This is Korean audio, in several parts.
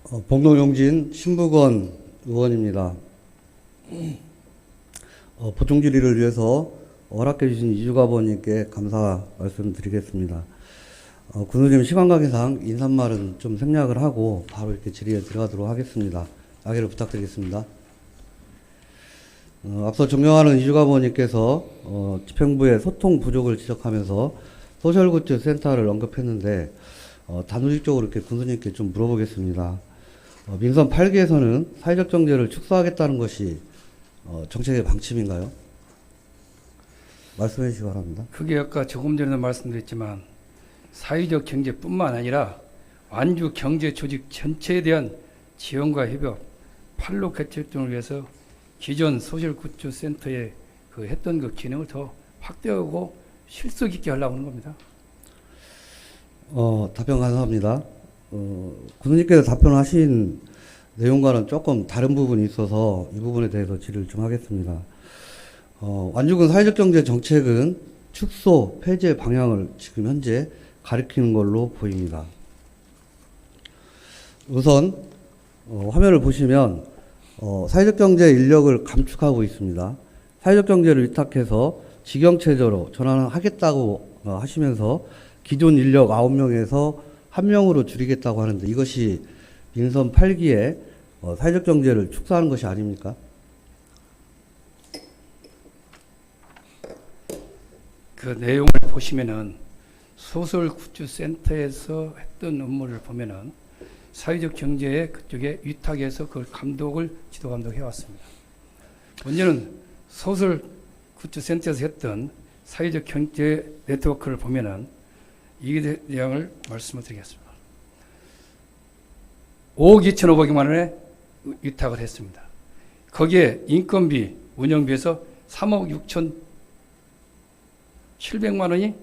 복로용진 신부건 의원입니다. 보충 질의를 위해서 허락해 주신 이주가버님께 감사 말씀드리겠습니다. 군수님 시간 관계상 인사말은 좀 생략을 하고 바로 이렇게 질의에 들어가도록 하겠습니다. 양해를 부탁드리겠습니다. 앞서 존경하는 이주가버님께서 집행부의 소통 부족을 지적하면서 소셜굿즈 센터를 언급했는데 단도직적으로 이렇게 군수님께 좀 물어보겠습니다. 민선 8기에서는 사회적 경제를 축소하겠다는 것이 정책의 방침인가요? 말씀해 주시기 바랍니다. 그게 아까 조금 전에도 말씀드렸지만 사회적 경제뿐만 아니라 완주 경제 조직 전체에 대한 지원과 협업, 판로 개척 등을 위해서 기존 소셜굿즈 센터에 했던 그 기능을 더 확대하고 실속 있게 하려고 하는 겁니다. 답변 감사합니다. 군수님께서 답변하신 내용과는 조금 다른 부분이 있어서 이 부분에 대해서 질의를 좀 하겠습니다. 완주군 사회적 경제 정책은 축소, 폐지의 방향을 지금 현재 가리키는 걸로 보입니다. 우선 화면을 보시면 사회적 경제 인력을 감축하고 있습니다. 사회적 경제를 위탁해서 직영체제로 전환하겠다고 하시면서 기존 인력 9명에서 1명으로 줄이겠다고 하는데 이것이 민선 8기에 사회적 경제를 축소하는 것이 아닙니까? 그 내용을 보시면은 소셜굿즈 센터에서 했던 업무를 보면은 사회적 경제에 그쪽에 위탁해서 그걸 지도 감독해 왔습니다. 먼저는 소셜굿즈 센터에서 했던 사회적 경제 네트워크를 보면은 이 내용을 말씀을 드리겠습니다. 5억 2,500만 원에 위탁을 했습니다. 거기에 인건비, 운영비에서 3억 6,700만 원이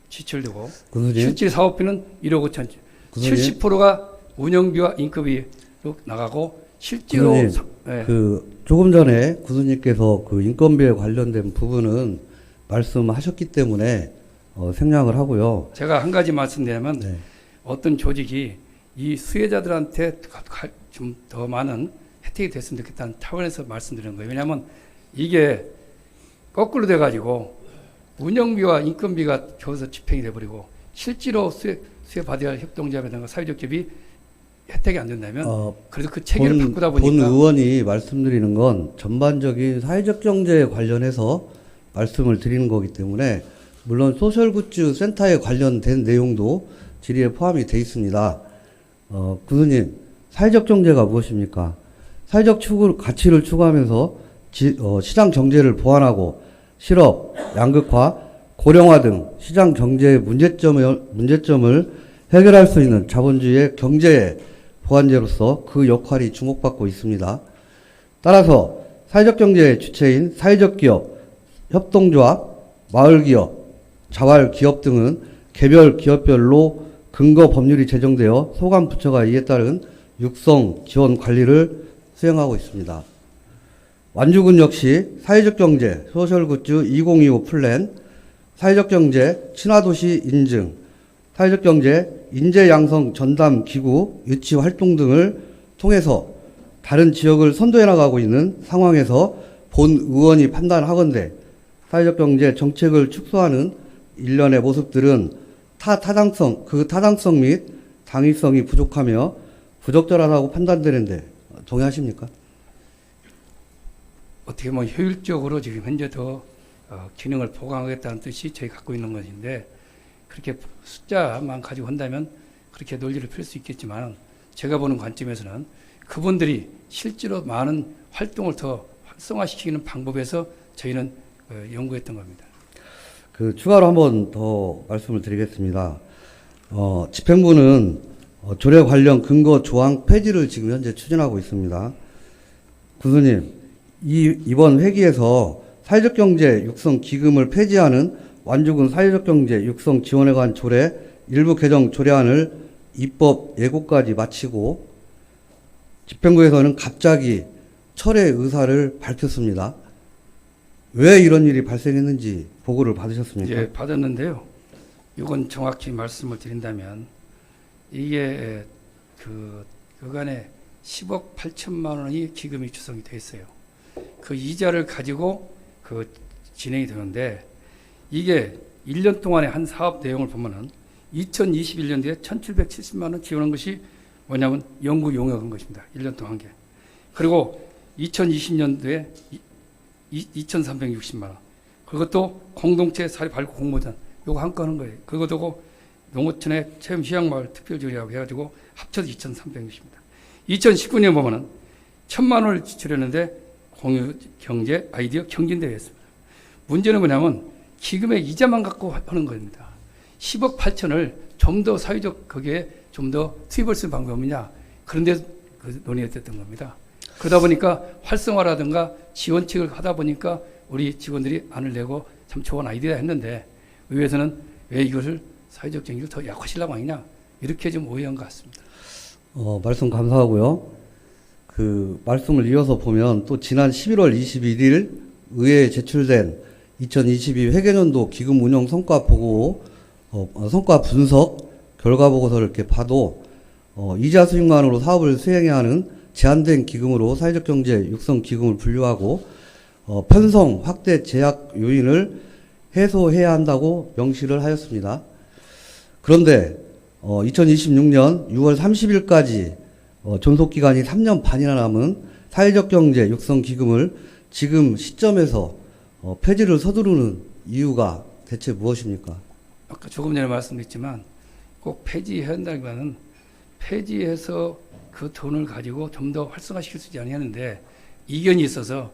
지출되고 실제 사업비는 1억 5천, 70%가 운영비와 인건비로 나가고 실제로 조금 전에 군수님께서 그 인건비에 관련된 부분은 말씀하셨기 때문에 생략을 하고요. 제가 한 가지 말씀드리면 어떤 조직이 이 수혜자들한테 좀 더 많은 혜택이 됐으면 좋겠다는 차원에서 말씀드리는 거예요. 왜냐하면 이게 거꾸로 돼가지고 운영비와 인건비가 겨우서 집행이 돼버리고 실제로 수혜 받아야 할 협동조합이라든가 사회적 기업이 혜택이 안 된다면 그래도 그 체계를 바꾸다 보니까 본 의원이 말씀드리는 건 전반적인 사회적 경제에 관련해서 말씀을 드리는 거기 때문에 물론 소셜굿즈 센터에 관련된 내용도 질의에 포함이 되어 있습니다. 군수님, 사회적 경제가 무엇입니까? 사회적 가치를 추구하면서 시장 경제를 보완하고 실업, 양극화, 고령화 등 시장 경제의 문제점을 해결할 수 있는 자본주의의 경제의 보완제로서 그 역할이 주목받고 있습니다. 따라서 사회적 경제의 주체인 사회적 기업, 협동조합, 마을기업, 자활기업 등은 개별 기업별로 근거 법률이 제정되어 소관 부처가 이에 따른 육성 지원 관리를 수행하고 있습니다. 완주군 역시 사회적 경제 소셜굿즈 2025 플랜, 사회적 경제 친화도시 인증, 사회적 경제 인재 양성 전담 기구 유치 활동 등을 통해서 다른 지역을 선도해 나가고 있는 상황에서 본 의원이 판단하건대 사회적 경제 정책을 축소하는 일련의 모습들은 타당성 및 당위성이 부족하며 부적절하다고 판단되는데 동의하십니까? 어떻게 보면 효율적으로 지금 현재 더 기능을 보강하겠다는 뜻이 저희 갖고 있는 것인데 그렇게 숫자만 가지고 한다면 그렇게 논리를 펼 수 있겠지만 제가 보는 관점에서는 그분들이 실제로 많은 활동을 더 활성화시키는 방법에서 저희는 연구했던 겁니다. 추가로 한 번 더 말씀을 드리겠습니다. 집행부는 조례 관련 근거 조항 폐지를 지금 현재 추진하고 있습니다. 군수님, 이번 회기에서 사회적 경제 육성 기금을 폐지하는 완주군 사회적 경제 육성 지원에 관한 조례 일부 개정 조례안을 입법 예고까지 마치고 집행부에서는 갑자기 철회 의사를 밝혔습니다. 왜 이런 일이 발생했는지 보고를 받으셨습니까? 예, 받았는데요. 이건 정확히 말씀을 드린다면 이게 그간에 10억 8천만 원이 기금이 구성이 돼 있어요. 그 이자를 가지고 그 진행이 되는데 이게 1년 동안의 한 사업 내용을 보면은 2021년도에 1,770만 원 지원한 것이 뭐냐면 연구 용역인 것입니다. 1년 동안 한 게. 그리고 2020년도에 2,360만 원. 그것도 공동체 사립 발굴 공모전 요거 한 건 한 거예요. 그것도 농어촌의 체험 휴양마을 특별조리하고 해가지고 합쳐서 2,360입니다. 2019년 보면은 1,000만 원을 지출했는데 공유 경제 아이디어 경진대회였습니다. 문제는 뭐냐면 기금의 이자만 갖고 하는 겁니다. 10억 8천을 좀 더 사회적 거기에 좀 더 투입할 수 있는 방법이 없느냐. 그런데 그 논의가 됐던 겁니다. 그러다 보니까 활성화라든가 지원책을 하다 보니까 우리 직원들이 안을 내고 참 좋은 아이디어다 했는데 의회에서는 왜 이것을 사회적 정의를 더 약화시키려고 하느냐 이렇게 좀 오해한 것 같습니다. 말씀 감사하고요. 그 말씀을 이어서 보면 또 지난 11월 21일 의회에 제출된 2022 회계년도 기금 운영 성과 보고 성과 분석 결과 보고서를 이렇게 봐도 이자 수익만으로 사업을 수행해야 하는 제한된 기금으로 사회적 경제 육성 기금을 분류하고 편성 확대 제약 요인을 해소해야 한다고 명시를 하였습니다. 그런데 2026년 6월 30일까지 존속 기간이 3년 반이나 남은 사회적 경제 육성 기금을 지금 시점에서 폐지를 서두르는 이유가 대체 무엇입니까? 아까 조금 전에 말씀드렸지만 꼭 폐지해야 한다기보다는 폐지해서 그 돈을 가지고 좀 더 활성화시킬 수 있지 않겠는데 이견이 있어서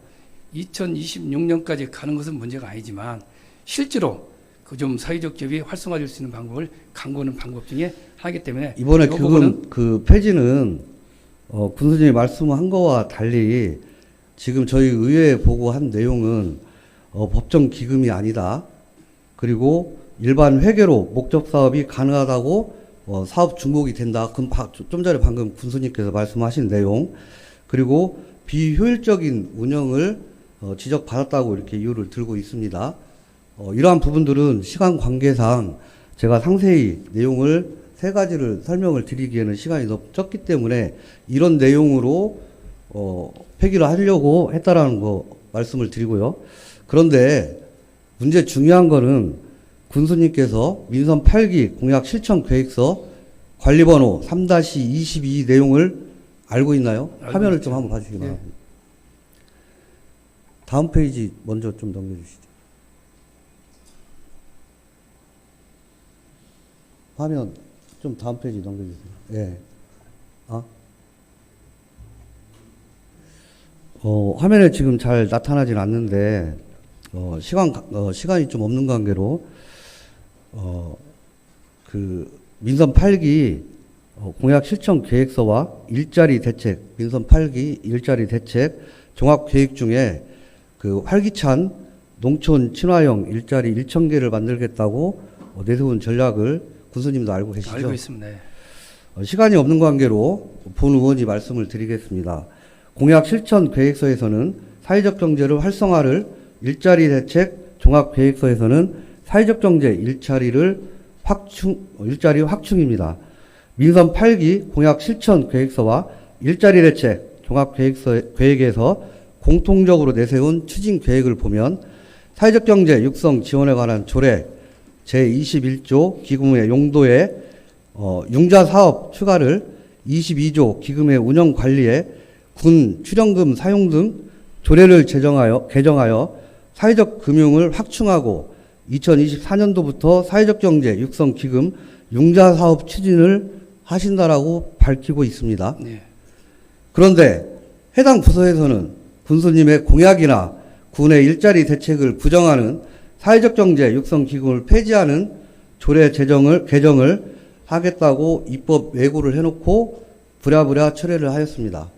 2026년까지 가는 것은 문제가 아니지만 실제로 그 좀 사회적 기업이 활성화될 수 있는 방법을 강구하는 방법 중에 하기 때문에 이번에 그 폐지는 군수님이 말씀한 거와 달리 지금 저희 의회에 보고한 내용은 법정 기금이 아니다. 그리고 일반 회계로 목적 사업이 가능하다고 사업 중복이 된다. 그럼 좀 전에 방금 군수님께서 말씀하신 내용 그리고 비효율적인 운영을 지적받았다고 이렇게 이유를 들고 있습니다. 이러한 부분들은 시간 관계상 제가 상세히 내용을 세 가지를 설명을 드리기에는 시간이 너무 적기 때문에 이런 내용으로 폐기를 하려고 했다라는 거 말씀을 드리고요. 그런데 문제 중요한 거는 군수님께서 민선 8기 공약 실천 계획서 관리번호 3-22 내용을 알고 있나요? 화면을 있죠. 좀 한번 봐주시기 바랍니다. 네. 다음 페이지 먼저 좀 넘겨주시죠. 화면 좀 다음 페이지 넘겨주세요. 예. 화면에 지금 잘 나타나진 않는데 시간이 좀 없는 관계로 그 민선 8기 공약 실천 계획서와 일자리 대책 민선 8기 일자리 대책 종합 계획 중에 그 활기찬 농촌 친화형 일자리 1,000개를 만들겠다고 내세운 전략을 군수님도 알고 계시죠? 알고 있습니다. 네. 시간이 없는 관계로 본 의원이 말씀을 드리겠습니다. 공약 실천 계획서에서는 사회적 경제를 활성화를 일자리 대책 종합 계획서에서는 사회적 경제 일자리 확충입니다. 민선 8기 공약 실천 계획서와 일자리 대책 종합 계획에서 공통적으로 내세운 추진 계획을 보면 사회적 경제 육성 지원에 관한 조례 제21조 기금의 용도에 융자 사업 추가를 22조 기금의 운영 관리에 군 출연금 사용 등 조례를 개정하여 사회적 금융을 확충하고 2024년도부터 사회적 경제 육성 기금 융자 사업 추진을 하신다라고 밝히고 있습니다. 네. 그런데 해당 부서에서는 군수님의 공약이나 군의 일자리 대책을 부정하는 사회적 경제 육성 기금을 폐지하는 조례 개정을 하겠다고 입법 왜구를 해놓고 부랴부랴 철회를 하였습니다.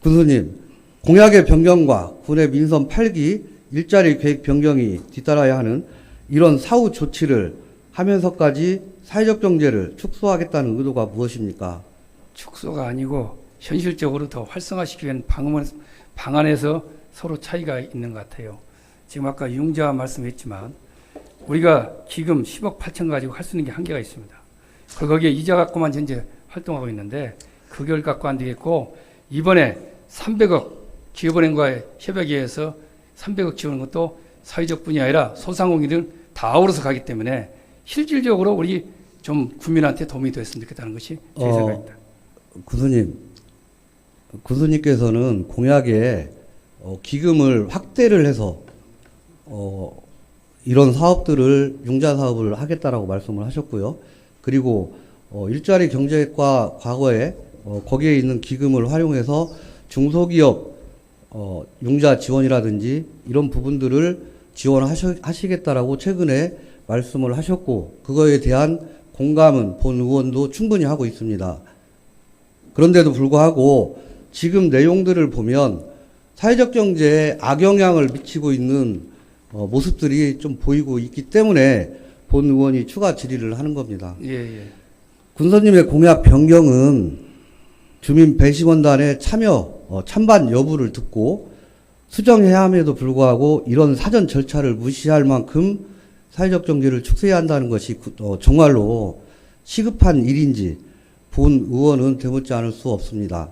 군수님, 공약의 변경과 군의 민선 8기 일자리 계획 변경이 뒤따라야 하는 이런 사후 조치를 하면서까지 사회적 경제를 축소하겠다는 의도가 무엇입니까? 축소가 아니고 현실적으로 더 활성화시키기 위한 방안에서 서로 차이가 있는 것 같아요. 지금 아까 융자 말씀했지만 우리가 기금 10억 8천 가지고 할 수 있는 게 한계가 있습니다. 그리고 거기에 이자 갖고만 현재 활동하고 있는데 그 결 갖고 안 되겠고 이번에 300억 기업은행과의 협약에 의해서 300억 지원한 것도 사회적 뿐이 아니라 소상공인들 다 아우러서 가기 때문에 실질적으로 우리 좀 국민한테 도움이 됐으면 좋겠다는 것이 제 생각입니다. 군수님께서는 공약에 기금을 확대를 해서 이런 사업들을 융자 사업을 하겠다라고 말씀을 하셨고요. 그리고 일자리 경제과 과거에 거기에 있는 기금을 활용해서 중소기업 융자 지원이라든지 이런 부분들을 지원하시겠다라고 최근에 말씀을 하셨고 그거에 대한 공감은 본 의원도 충분히 하고 있습니다. 그런데도 불구하고 지금 내용들을 보면 사회적 경제에 악영향을 미치고 있는 모습들이 좀 보이고 있기 때문에 본 의원이 추가 질의를 하는 겁니다. 예. 군수님의 공약 변경은 주민 배심원단의 찬반 여부를 듣고 수정해야 함에도 불구하고 이런 사전 절차를 무시할 만큼 사회적 경제를 축소해야 한다는 것이 정말로 시급한 일인지 본 의원은 되묻지 않을 수 없습니다.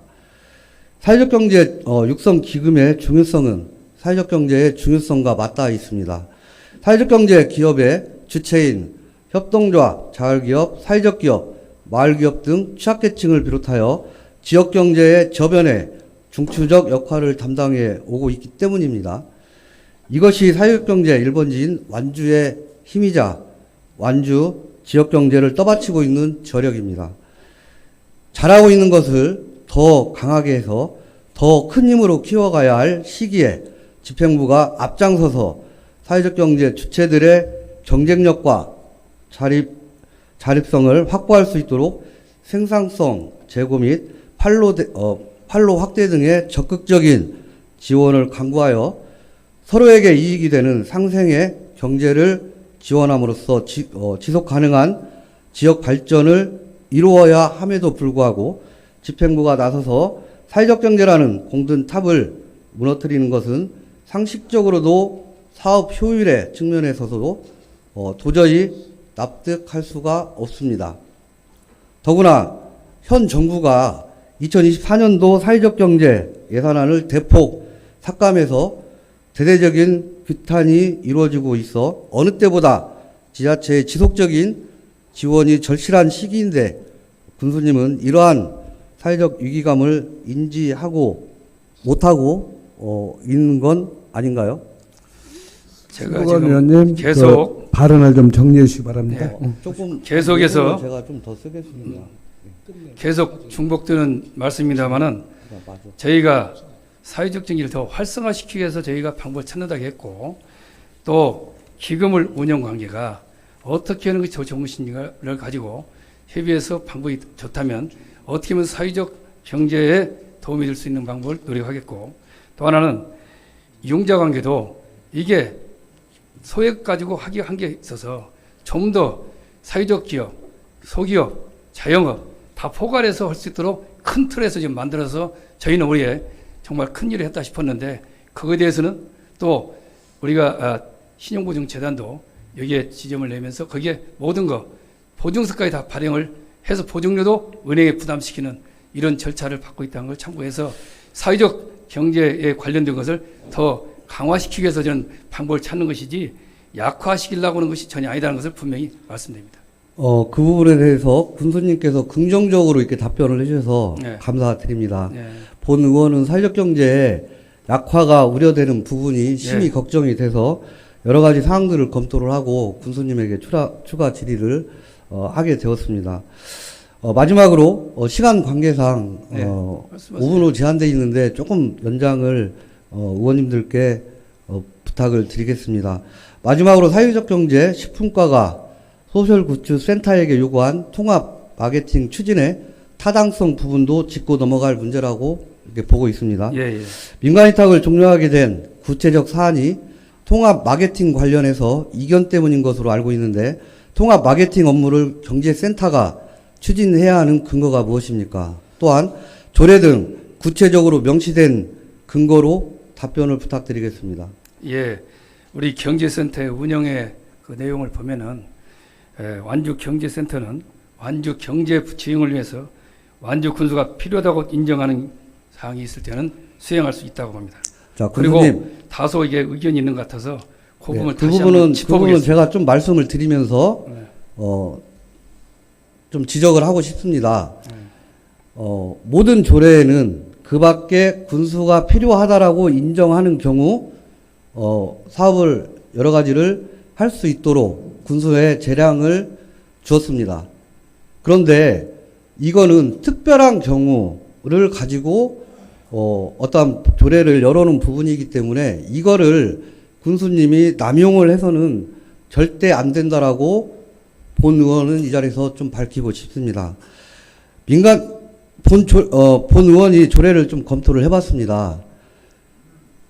사회적 경제 육성 기금의 중요성은 사회적 경제의 중요성과 맞닿아 있습니다. 사회적 경제 기업의 주체인 협동조합, 자활기업, 사회적 기업, 마을기업 등 취약계층을 비롯하여 지역경제의 저변에 중추적 역할을 담당해 오고 있기 때문입니다. 이것이 사회경제 1번지인 완주의 힘이자 완주 지역경제를 떠받치고 있는 저력입니다. 잘하고 있는 것을 더 강하게 해서 더 큰 힘으로 키워가야 할 시기에 집행부가 앞장서서 사회적 경제 주체들의 경쟁력과 자립성을 확보할 수 있도록 생산성 제고 및 판로 확대 등의 적극적인 지원을 강구하여 서로에게 이익이 되는 상생의 경제를 지원함으로써 지속 가능한 지역 발전을 이루어야 함에도 불구하고 집행부가 나서서 사회적 경제라는 공든 탑을 무너뜨리는 것은 상식적으로도 사업 효율의 측면에서도 도저히 납득할 수가 없습니다. 더구나 현 정부가 2024년도 사회적 경제 예산안을 대폭 삭감해서 대대적인 규탄이 이루어지고 있어 어느 때보다 지자체의 지속적인 지원이 절실한 시기인데 군수님은 이러한 사회적 위기감을 인지하고 못하고 있는 건 아닌가요? 제가 수고관 지금 의원님 계속 발언을 좀 정리해 주시기 바랍니다. 조금 계속해서 제가 좀 더 쓰겠습니다. 계속 중복되는 말씀입니다만은 맞아. 저희가 사회적 정의를 더 활성화시키기 위해서 저희가 방법을 찾는다고 했고 또 기금을 운영 관계가 어떻게 하는 것이 더 좋은 것인가를 가지고 협의해서 방법이 좋다면 어떻게 하면 사회적 경제에 도움이 될 수 있는 방법을 노력하겠고 또 하나는 이용자 관계도 이게 소액 가지고 하기 한 게 있어서 좀 더 사회적 기업, 소기업, 자영업 다 포괄해서 할 수 있도록 큰 틀에서 지금 만들어서 저희는 올해 정말 큰 일을 했다 싶었는데 그거에 대해서는 또 우리가 신용보증재단도 여기에 지점을 내면서 거기에 모든 거 보증서까지 다 발행을 해서 보증료도 은행에 부담시키는 이런 절차를 받고 있다는 걸 참고해서 사회적 경제에 관련된 것을 더 강화시키기 위해서 저는 방법을 찾는 것이지 약화시키려고 하는 것이 전혀 아니다는 것을 분명히 말씀드립니다. 그 부분에 대해서 군수님께서 긍정적으로 이렇게 답변을 해주셔서 네. 감사드립니다. 네. 본 의원은 사회적 경제의 약화가 우려되는 부분이 심히 네. 걱정이 돼서 여러 가지 사항들을 검토를 하고 군수님에게 추가 질의를 하게 되었습니다. 마지막으로 시간 관계상 네. 5분 후 제한되어 있는데 조금 연장을 의원님들께 부탁을 드리겠습니다. 마지막으로 사회적 경제 식품과가 소셜굿즈 센터에게 요구한 통합 마케팅 추진의 타당성 부분도 짚고 넘어갈 문제라고 이렇게 보고 있습니다. 예. 민간 위탁을 종료하게 된 구체적 사안이 통합 마케팅 관련해서 이견 때문인 것으로 알고 있는데 통합 마케팅 업무를 경제센터가 추진해야 하는 근거가 무엇입니까? 또한 조례 등 구체적으로 명시된 근거로 답변을 부탁드리겠습니다. 예. 우리 경제센터의 운영의 그 내용을 보면은 완주 경제센터는 완주 경제 지형을 위해서 완주 군수가 필요하다고 인정하는 사항이 있을 때는 수행할 수 있다고 봅니다. 자, 그리고 군수님. 다소 이게 의견이 있는 것 같아서 그 네, 부분을 그 다시 부분은 한번 그 부분은 짚어보겠습니다. 제가 좀 말씀을 드리면서 네. 좀 지적을 하고 싶습니다. 네. 모든 조례에는 그 밖에 군수가 필요하다라고 인정하는 경우 사업을 여러 가지를 할 수 있도록 군수의 재량을 주었습니다. 그런데 이거는 특별한 경우를 가지고 어떠한 조례를 열어놓은 부분이기 때문에 이거를 군수님이 남용을 해서는 절대 안 된다라고 본 의원은 이 자리에서 좀 밝히고 싶습니다. 본 의원이 조례를 좀 검토를 해봤습니다.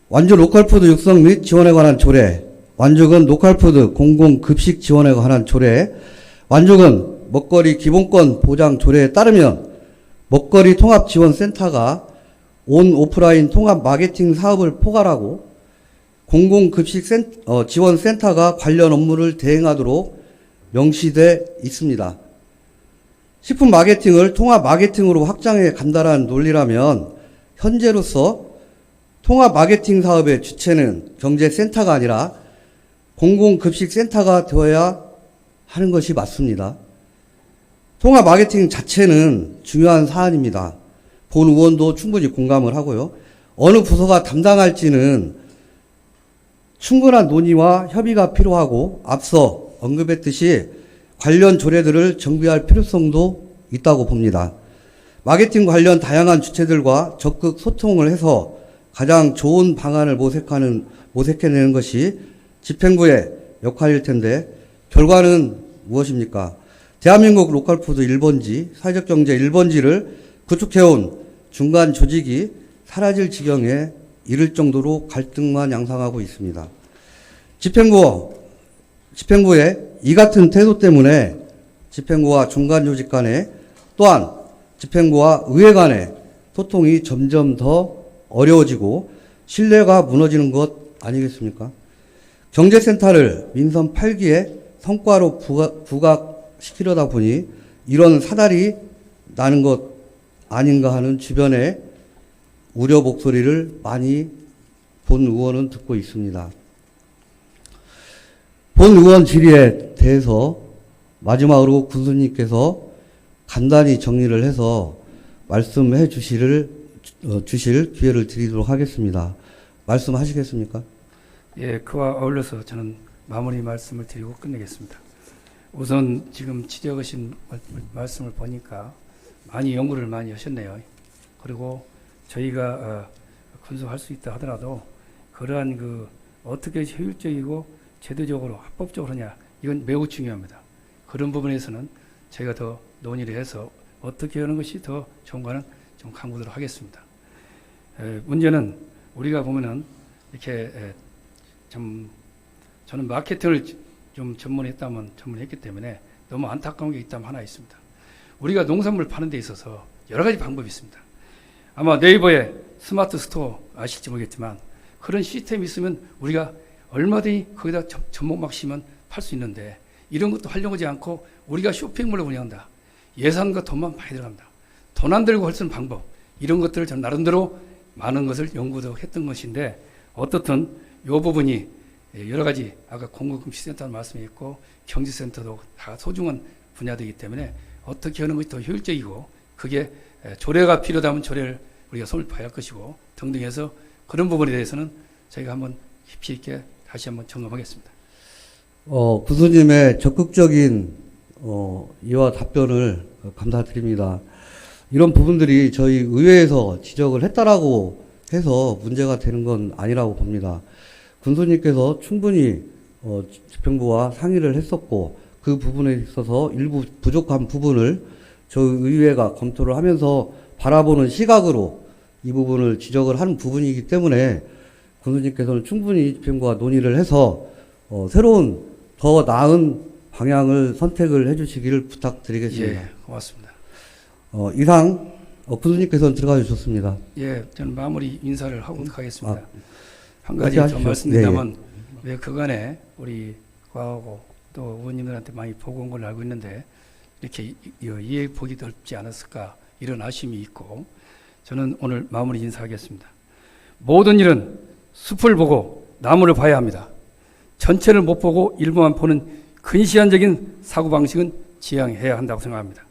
완주 로컬푸드 육성 및 지원에 관한 조례, 완주군 로컬푸드 공공급식 지원에 관한 조례, 완주군 먹거리 기본권 보장 조례에 따르면 먹거리 통합지원센터가 온 오프라인 통합 마케팅 사업을 포괄하고 공공급식 지원센터가 관련 업무를 대행하도록 명시돼 있습니다. 식품 마케팅을 통합 마케팅으로 확장해 간다는 논리라면 현재로서 통합 마케팅 사업의 주체는 경제센터가 아니라 공공급식센터가 되어야 하는 것이 맞습니다. 통합 마케팅 자체는 중요한 사안입니다. 본 의원도 충분히 공감을 하고요. 어느 부서가 담당할지는 충분한 논의와 협의가 필요하고 앞서 언급했듯이 관련 조례들을 정비할 필요성도 있다고 봅니다. 마케팅 관련 다양한 주체들과 적극 소통을 해서 가장 좋은 방안을 모색해내는 것이 집행부의 역할일 텐데 결과는 무엇입니까? 대한민국 로컬푸드 1번지, 사회적 경제 1번지를 구축해온 중간 조직이 사라질 지경에 이를 정도로 갈등만 양상하고 있습니다. 집행부의 이 같은 태도 때문에 집행부와 중간 조직 간에 또한 집행부와 의회 간의 소통이 점점 더 어려워지고 신뢰가 무너지는 것 아니겠습니까? 경제센터를 민선 8기의 성과로 부각시키려다 보니 이런 사달이 나는 것 아닌가 하는 주변의 우려 목소리를 많이 본 의원은 듣고 있습니다. 본 의원 질의에 대해서 마지막으로 군수님께서 간단히 정리를 해서 말씀해 주실 기회를 드리도록 하겠습니다. 말씀하시겠습니까? 예, 그와 어울려서 저는 마무리 말씀을 드리고 끝내겠습니다. 우선 지금 지적하신 말씀을 보니까 많이 연구를 많이 하셨네요. 그리고 저희가 군수할 수 있다 하더라도 그러한 어떻게 효율적이고 제도적으로 합법적으로 하냐 이건 매우 중요합니다. 그런 부분에서는 저희가 더 논의를 해서 어떻게 하는 것이 더 좋은가는 좀 강구하도록 하겠습니다. 문제는 우리가 보면은 이렇게 저는 마케팅을 좀 전문했기 때문에 너무 안타까운 게 있다면 하나 있습니다. 우리가 농산물 파는 데 있어서 여러 가지 방법이 있습니다. 아마 네이버에 스마트 스토어 아실지 모르겠지만 그런 시스템이 있으면 우리가 얼마든지 거기다 접목막 심으면 팔 수 있는데 이런 것도 활용하지 않고 우리가 쇼핑몰을 운영한다. 예산과 돈만 많이 들어갑니다. 돈 안 들고 할 수 있는 방법 이런 것들을 저는 나름대로 많은 것을 연구도 했던 것인데 어떻든 이 부분이 여러 가지 아까 공공급식센터 말씀했고 경제센터도 다 소중한 분야이기 때문에 어떻게 하는 것이 더 효율적이고 그게 조례가 필요하다면 조례를 우리가 손을 봐야 할 것이고 등등 해서 그런 부분에 대해서는 저희가 한번 깊이 있게 다시 한번 점검하겠습니다. 군수님의 적극적인 이와 답변을 감사드립니다. 이런 부분들이 저희 의회에서 지적을 했다라고 해서 문제가 되는 건 아니라고 봅니다. 군수님께서 충분히 집행부와 상의를 했었고 그 부분에 있어서 일부 부족한 부분을 저희 의회가 검토를 하면서 바라보는 시각으로 이 부분을 지적을 하는 부분이기 때문에 군수님께서는 충분히 집행부와 논의를 해서 새로운 더 나은 방향을 선택을 해주시기를 부탁드리겠습니다. 예, 고맙습니다. 이상 군수님께서는 들어가 주셨습니다. 예, 저는 마무리 인사를 하고 가겠습니다. 한 가지 그렇게 좀 하십시오. 말씀드리자면 왜 그간에 우리 과하고 또 의원님들한테 많이 보고 온 걸로 알고 있는데 이렇게 이해 보기 넓지 않았을까 이런 아쉬움이 있고 저는 오늘 마무리 인사하겠습니다. 모든 일은 숲을 보고 나무를 봐야 합니다. 전체를 못 보고 일부만 보는 근시안적인 사고방식은 지양해야 한다고 생각합니다.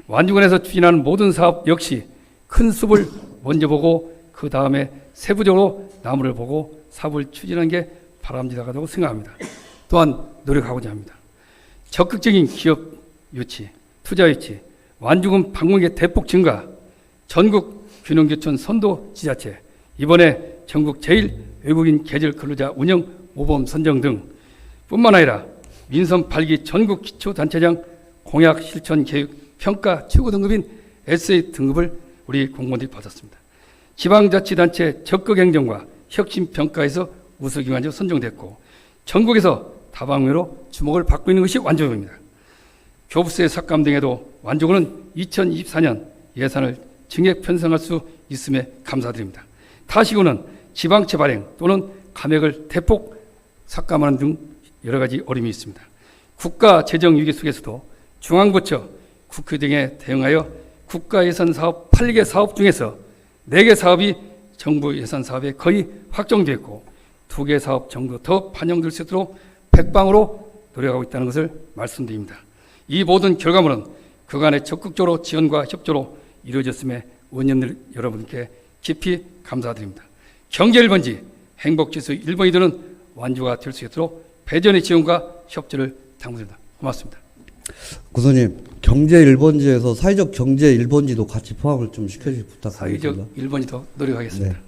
완주군에서 추진하는 모든 사업 역시 큰 숲을 먼저 보고 그 다음에 세부적으로 나무를 보고 사업을 추진하는 게 바람직하다고 생각합니다. 또한 노력하고자 합니다. 적극적인 기업 유치, 투자 유치, 완주군 방문객 대폭 증가, 전국 균형교촌 선도 지자체, 이번에 전국 제일 외국인 계절 근로자 운영 모범 선정 등 뿐만 아니라 민선 8기 전국 기초단체장 공약 실천 계획 평가 최고 등급인 SA 등급을 우리 공무원들이 받았습니다. 지방자치단체 적극 행정과 혁신 평가에서 우수기관으로 선정됐고 전국에서 다방면으로 주목을 받고 있는 것이 완주군입니다. 교부세 삭감 등에도 완주군은 2024년 예산을 증액 편성할 수 있음에 감사드립니다. 타시군은 지방채 발행 또는 감액을 대폭 삭감하는 등 여러 가지 어려움이 있습니다. 국가 재정 위기 속에서도 중앙부처, 국회 등에 대응하여 국가 예산 사업 8개 사업 중에서 4개 사업이 정부 예산 사업에 거의 확정됐고 2개 사업 정도 더 반영될 수 있도록 백방으로 노력하고 있다는 것을 말씀드립니다. 이 모든 결과물은 그간에 적극적으로 지원과 협조로 이루어졌음에 의원님들 여러분께 깊이 감사드립니다. 경제 1번지, 행복지수 1번이 되는 완주가 될 수 있도록 배전의 지원과 협조를 당부드립니다. 고맙습니다. 구소님, 경제 1번지에서 사회적 경제 1번지도 같이 포함을 좀 시켜주시 부탁드립니다. 사회적 1번이 더 노력하겠습니다. 네.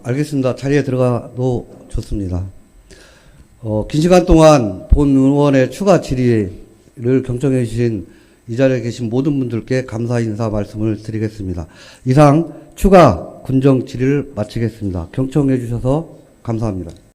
알겠습니다. 자리에 들어가도 좋습니다. 긴 시간 동안 본 의원의 추가 질의를 경청해 주신 이 자리에 계신 모든 분들께 감사 인사 말씀을 드리겠습니다. 이상 추가 군정 질의를 마치겠습니다. 경청해 주셔서 감사합니다.